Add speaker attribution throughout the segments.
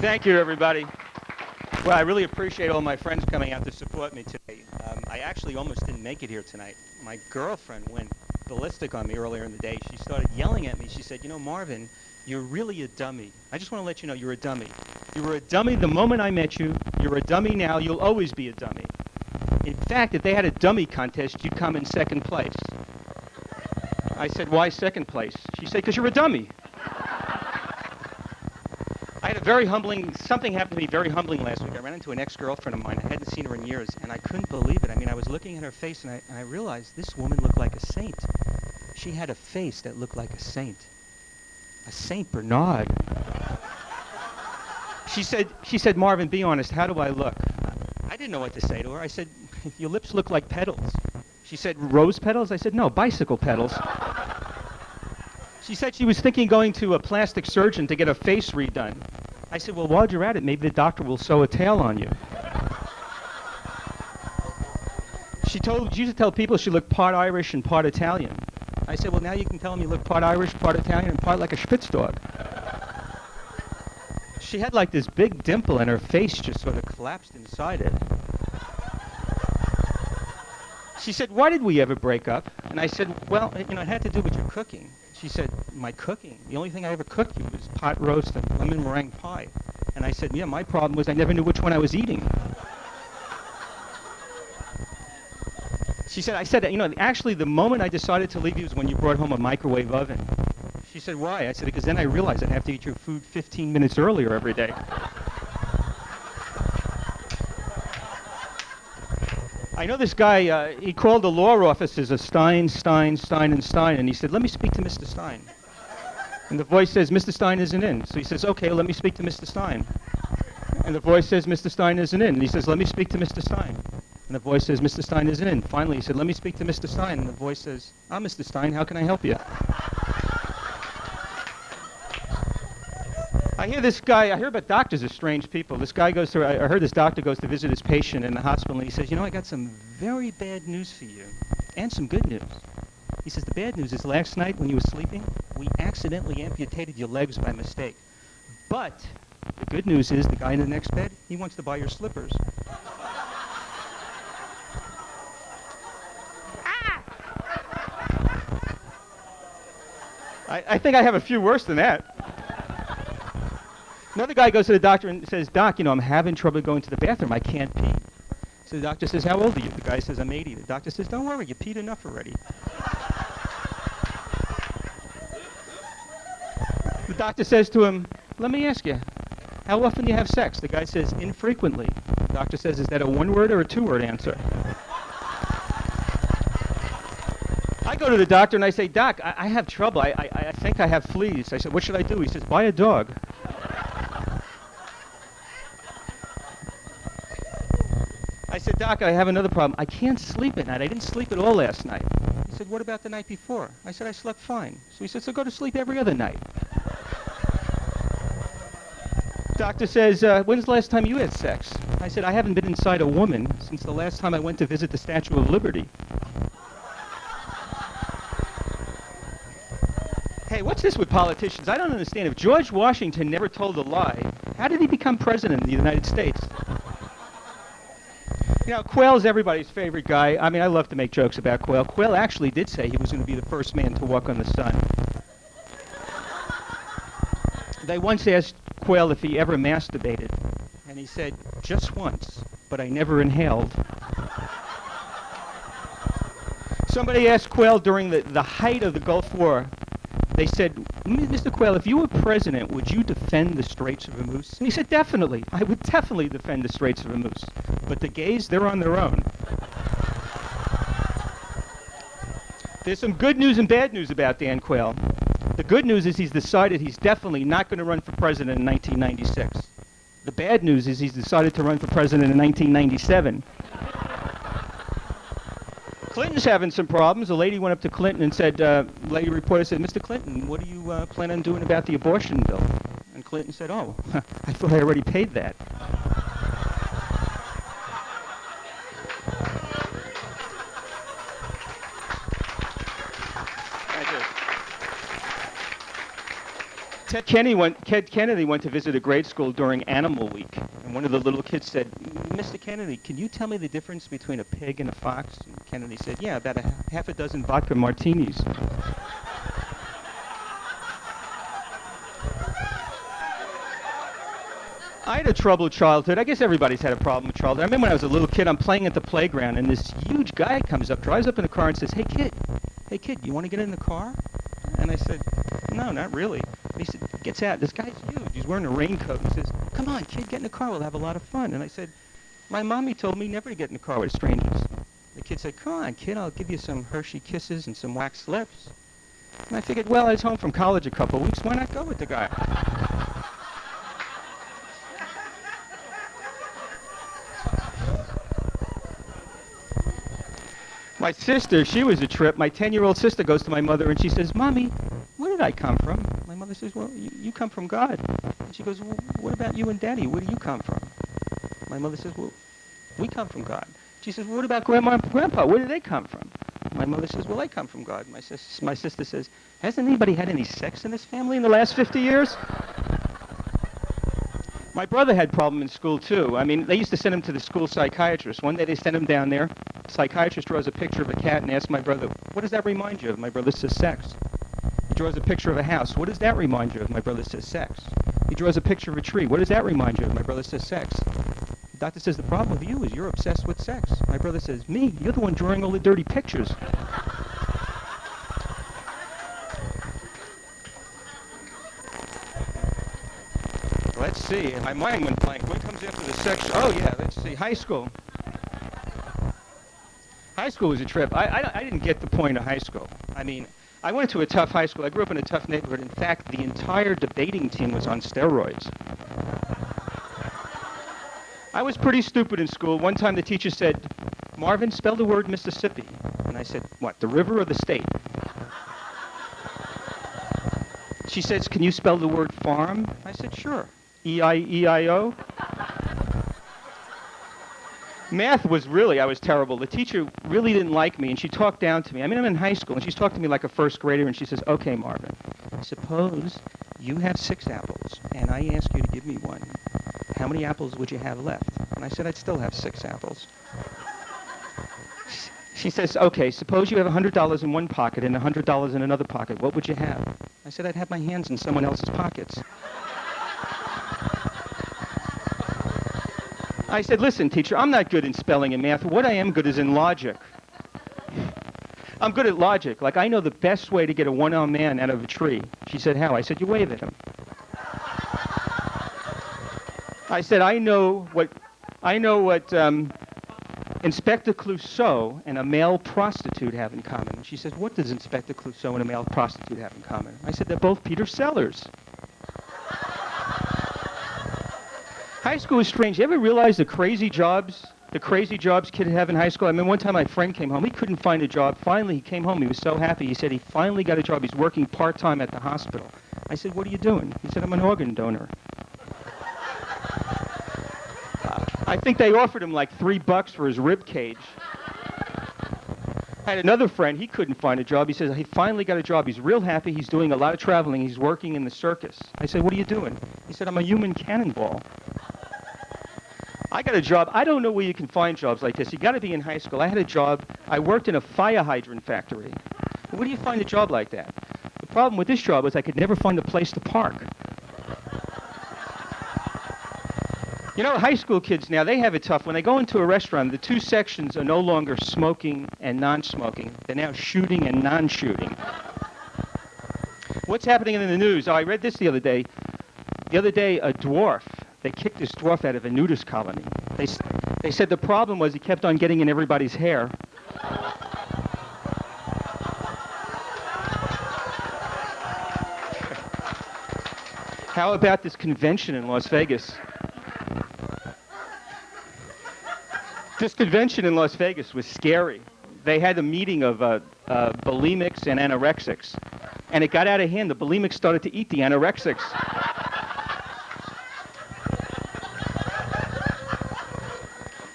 Speaker 1: Thank you, everybody. Well, I really appreciate all my friends coming out to support me today. I actually almost didn't make it here tonight. My girlfriend went ballistic on me earlier in the day. She started yelling at me. She said, Marvin, you're really a dummy. I just want to let you know you're a dummy. You were a dummy the moment I met you. You're a dummy now. You'll always be a dummy. In fact, if they had a dummy contest, you'd come in second place. I said, why second place? She said, because you're a dummy. I had a very humbling, something happened to me very humbling last week. I ran into an ex-girlfriend of mine. I hadn't seen her in years, and I couldn't believe it. I mean, I was looking at her face, and I realized this woman looked like a saint. She had a face that looked like a saint. A Saint Bernard. She said, Marvin, be honest, how do I look? I didn't know what to say to her. I said, your lips look like petals. She said, rose petals? I said, no, bicycle petals. She said she was thinking going to a plastic surgeon to get her face redone. I said, well, while you're at it, maybe the doctor will sew a tail on you. She used to tell people she looked part Irish and part Italian. I said, well, now you can tell them you look part Irish, part Italian, and part like a Spitz dog. She had like this big dimple, and her face just sort of collapsed inside it. She said, why did we ever break up? And I said, well, it had to do with your cooking. She said, my cooking? The only thing I ever cooked you was pot roast and lemon meringue pie. And I said, yeah, my problem was I never knew which one I was eating. She said, actually the moment I decided to leave you was when you brought home a microwave oven. She said, why? I said, because then I realized I'd have to eat your food 15 minutes earlier every day. I know this guy, he called the law offices a Stein, and he said, let me speak to Mr. Stein. And the voice says, Mr. Stein isn't in. So he says, okay, let me speak to Mr. Stein. And the voice says, Mr. Stein isn't in. And he says, let me speak to Mr. Stein. And the voice says, Mr. Stein isn't in. Finally, he said, let me speak to Mr. Stein. And the voice says, I'm Mr. Stein, how can I help you? I hear about doctors are strange people. I heard this doctor goes to visit his patient in the hospital, and he says, I got some very bad news for you, and some good news. He says, the bad news is last night when you were sleeping, we accidentally amputated your legs by mistake. But the good news is the guy in the next bed, he wants to buy your slippers. I think I have a few worse than that. Another guy goes to the doctor and says, Doc, I'm having trouble going to the bathroom. I can't pee. So the doctor says, how old are you? The guy says, I'm 80. The doctor says, don't worry, you peed enough already. The doctor says to him, let me ask you, how often do you have sex? The guy says, infrequently. The doctor says, is that a one-word or a two-word answer? I go to the doctor and I say, Doc, I have trouble. I think I have fleas. I said, what should I do? He says, buy a dog. I said, Doc, I have another problem. I can't sleep at night. I didn't sleep at all last night. He said, what about the night before? I said, I slept fine. So he said, so go to sleep every other night. Doctor says, when's the last time you had sex? I said, I haven't been inside a woman since the last time I went to visit the Statue of Liberty. Hey, what's this with politicians? I don't understand. If George Washington never told a lie, how did he become president of the United States? Quayle's everybody's favorite guy. I mean, I love to make jokes about Quayle. Quayle actually did say he was going to be the first man to walk on the sun. They once asked Quayle if he ever masturbated, and he said, just once, but I never inhaled. Somebody asked Quayle during the height of the Gulf War, they said, Mr. Quayle, if you were president, would you defend the Straits of Hormuz? And he said, definitely. I would definitely defend the Straits of Hormuz. But the gays, they're on their own. There's some good news and bad news about Dan Quayle. The good news is he's decided he's definitely not going to run for president in 1996. The bad news is he's decided to run for president in 1997. Clinton's having some problems. A lady went up to Clinton and said, lady reporter said, Mr. Clinton, what do you plan on doing about the abortion bill? And Clinton said, oh, I thought I already paid that. Ted Kennedy went to visit a grade school during Animal Week, and one of the little kids said, "Mr. Kennedy, can you tell me the difference between a pig and a fox?" And Kennedy said, "Yeah, about half a dozen vodka martinis." I had a troubled childhood. I guess everybody's had a problem with childhood. I remember when I was a little kid, I'm playing at the playground, and this huge guy comes up, drives up in a car, and says, hey, kid, you want to get in the car? And I said, no, not really. And he said, gets out. This guy's huge. He's wearing a raincoat. He says, come on, kid, get in the car. We'll have a lot of fun. And I said, my mommy told me never to get in the car with strangers. The kid said, come on, kid, I'll give you some Hershey Kisses and some wax lips. And I figured, well, I was home from college a couple of weeks. Why not go with the guy? My sister, she was a trip. My 10-year-old sister goes to my mother and she says, Mommy, where did I come from? My mother says, well, you come from God. And she goes, well, what about you and Daddy? Where do you come from? My mother says, well, we come from God. She says, well, what about Grandma and Grandpa? Where do they come from? My mother says, well, they come from God. My sister says, hasn't anybody had any sex in this family in the last 50 years? My brother had problem in school, too. I mean, they used to send him to the school psychiatrist. One day they sent him down there. The psychiatrist draws a picture of a cat and asks my brother, what does that remind you of? My brother says, sex. He draws a picture of a house. What does that remind you of? My brother says, sex. He draws a picture of a tree. What does that remind you of? My brother says, sex. The doctor says, the problem with you is you're obsessed with sex. My brother says, me? You're the one drawing all the dirty pictures. Let's see. My mind went blank. What comes after the sex? Oh, yeah. Let's see. High school. High school was a trip. I didn't get the point of high school. I mean, I went to a tough high school. I grew up in a tough neighborhood. In fact, the entire debating team was on steroids. I was pretty stupid in school. One time the teacher said, Marvin, spell the word Mississippi. And I said, what, the river or the state? She says, can you spell the word farm? I said, sure. E-I-E-I-O? Math was really, I was terrible. The teacher really didn't like me, and she talked down to me. I mean, I'm in high school, and she's talking to me like a first grader, and she says, okay, Marvin, suppose you have 6 apples, and I ask you to give me one. How many apples would you have left? And I said, I'd still have 6 apples. She says, okay, suppose you have $100 in one pocket and $100 in another pocket. What would you have? I said, I'd have my hands in someone else's pockets. I said, listen, teacher, I'm not good in spelling and math. What I am good is in logic. I'm good at logic. Like, I know the best way to get a one-armed man out of a tree. She said, how? I said, you wave at him. I said, I know what Inspector Clouseau and a male prostitute have in common. She says, what does Inspector Clouseau and a male prostitute have in common? I said, they're both Peter Sellers. High school is strange. You ever realize the crazy jobs kids have in high school? I mean, one time my friend came home. He couldn't find a job. Finally, he came home. He was so happy. He said he finally got a job. He's working part-time at the hospital. I said, what are you doing? He said, I'm an organ donor. I think they offered him like $3 for his rib cage. I had another friend. He couldn't find a job. He says he finally got a job. He's real happy. He's doing a lot of traveling. He's working in the circus. I said, what are you doing? He said, I'm a human cannonball. I got a job. I don't know where you can find jobs like this. You got to be in high school. I had a job. I worked in a fire hydrant factory. Where do you find a job like that? The problem with this job was I could never find a place to park. You know, high school kids now, they have it tough. When they go into a restaurant, the 2 sections are no longer smoking and non-smoking. They're now shooting and non-shooting. What's happening in the news? Oh, I read this the other day. The other day, a dwarf, they kicked this dwarf out of a nudist colony. They said the problem was he kept on getting in everybody's hair. How about this convention in Las Vegas? This convention in Las Vegas was scary. They had a meeting of bulimics and anorexics. And it got out of hand. The bulimics started to eat the anorexics.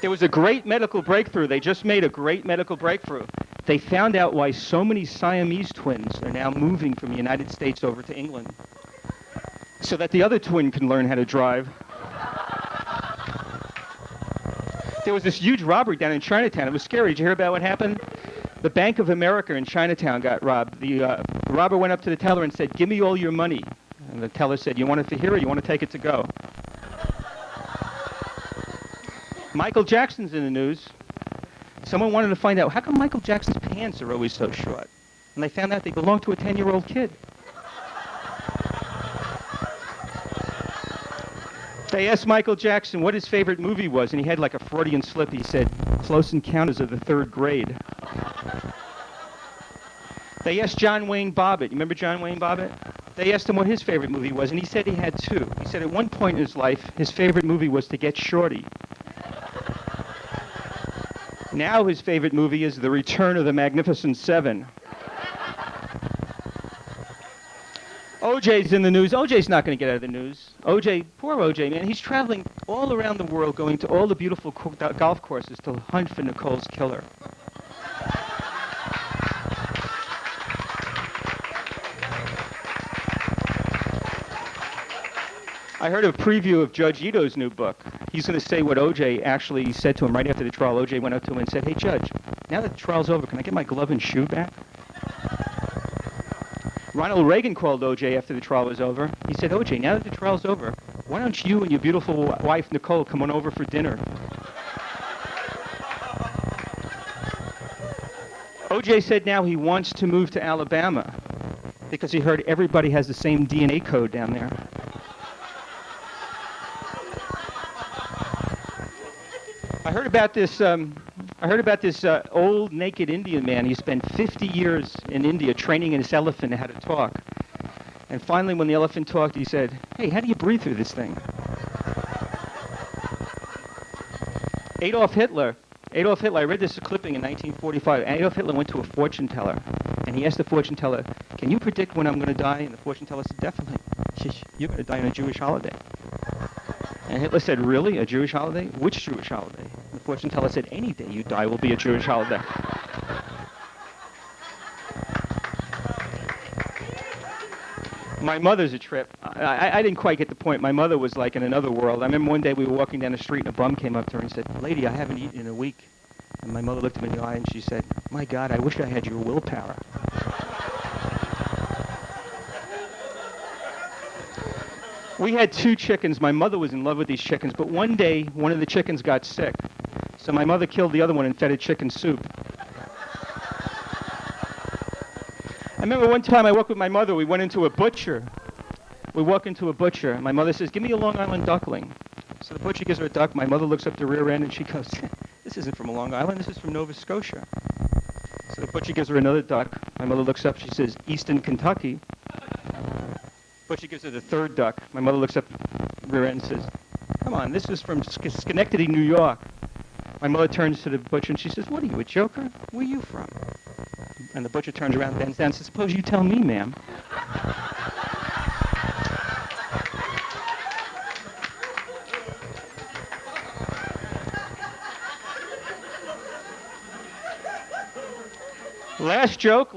Speaker 1: There was a great medical breakthrough. They just made a great medical breakthrough. They found out why so many Siamese twins are now moving from the United States over to England. so that the other twin can learn how to drive. There was this huge robbery down in Chinatown. It was scary. Did you hear about what happened? The Bank of America in Chinatown got robbed. The robber went up to the teller and said, "Give me all your money." And the teller said, "You want it for here or you want to take it to go?" Michael Jackson's in the news. Someone wanted to find out, how come Michael Jackson's pants are always so short? And they found out they belonged to a 10-year-old kid. They asked Michael Jackson what his favorite movie was, and he had like a Freudian slip. He said, "Close Encounters of the Third Grade." They asked John Wayne Bobbitt. You remember John Wayne Bobbitt? They asked him what his favorite movie was, and he said he had two. He said at one point in his life, his favorite movie was To Get Shorty. Now his favorite movie is The Return of the Magnificent Seven. OJ's in the news. OJ's not going to get out of the news. OJ, poor OJ, man. He's traveling all around the world, going to all the beautiful golf courses to hunt for Nicole's killer. I heard a preview of Judge Ito's new book. He's going to say what OJ actually said to him right after the trial. OJ went up to him and said, "Hey, Judge, now that the trial's over, can I get my glove and shoe back?" Ronald Reagan called OJ after the trial was over. He said, "OJ, now that the trial's over, why don't you and your beautiful wife, Nicole, come on over for dinner?" OJ said now he wants to move to Alabama because he heard everybody has the same DNA code down there. I heard about this old naked Indian man. He spent 50 years in India training his elephant how to talk. And finally, when the elephant talked, he said, "Hey, how do you breathe through this thing?" Adolf Hitler, I read this clipping in 1945. Adolf Hitler went to a fortune teller, and he asked the fortune teller, "Can you predict when I'm going to die?" And the fortune teller said, "Definitely. You're going to die on a Jewish holiday." And Hitler said, "Really? A Jewish holiday? Which Jewish holiday?" And the fortune teller said, "Any day you die will be a Jewish holiday." My mother's a trip. I didn't quite get the point. My mother was like in another world. I remember one day we were walking down the street and a bum came up to her and said, "Lady, I haven't eaten in a week." And my mother looked at me in the eye and she said, "My God, I wish I had your willpower." We had 2 chickens. My mother was in love with these chickens, but one day, one of the chickens got sick. So my mother killed the other one and fed it chicken soup. I remember one time I walked with my mother. We went into a butcher. We walk into a butcher. My mother says, "Give me a Long Island duckling." So the butcher gives her a duck. My mother looks up the rear end and she goes, "This isn't from Long Island. This is from Nova Scotia." So the butcher gives her another duck. My mother looks up. She says, "Eastern Kentucky." Butcher gives her the third duck. My mother looks up the rear end and says, "Come on, this is from Schenectady, New York." My mother turns to the butcher and she says, "What are you, a joker? Where are you from?" And the butcher turns around, bends down and says, "Suppose you tell me, ma'am." Last joke.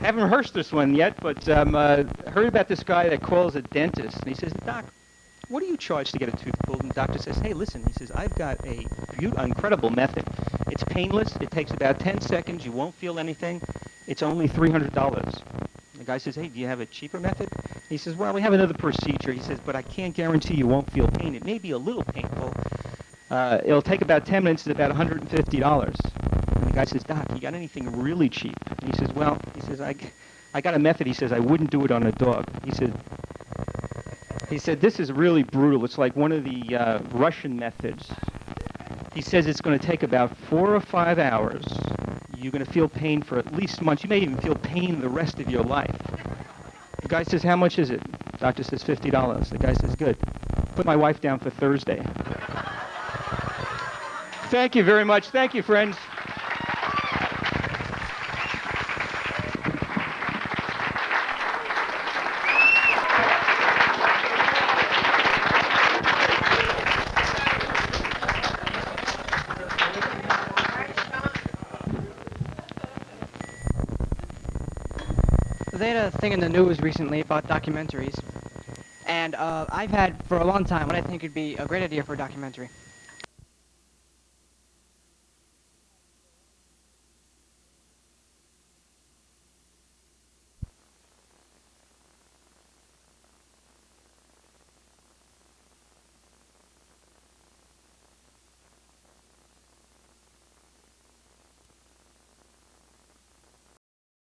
Speaker 1: Haven't rehearsed this one yet, but heard about this guy that calls a dentist. And he says, "Doc, what do you charge to get a tooth pulled?" And the doctor says, "Hey, listen," he says, "I've got a incredible method. It's painless. It takes about 10 seconds. You won't feel anything. It's only $300. The guy says, "Hey, do you have a cheaper method?" He says, "Well, we have another procedure." He says, "But I can't guarantee you won't feel pain. It may be a little painful. It'll take about 10 minutes. It's about $150. And the guy says, "Doc, you got anything really cheap?" And he says, "Well," he says, I got a method." He says, "I wouldn't do it on a dog." He said, "This is really brutal. It's like one of the Russian methods." He says it's going to take about 4 or 5 hours. You're going to feel pain for at least months. You may even feel pain the rest of your life. The guy says, "How much is it?" Doctor says, $50. The guy says, "Good. Put my wife down for Thursday." Thank you very much. Thank you, friends.
Speaker 2: a thing in the news recently about documentaries, and I've had for a long time what I think would be a great idea for a documentary.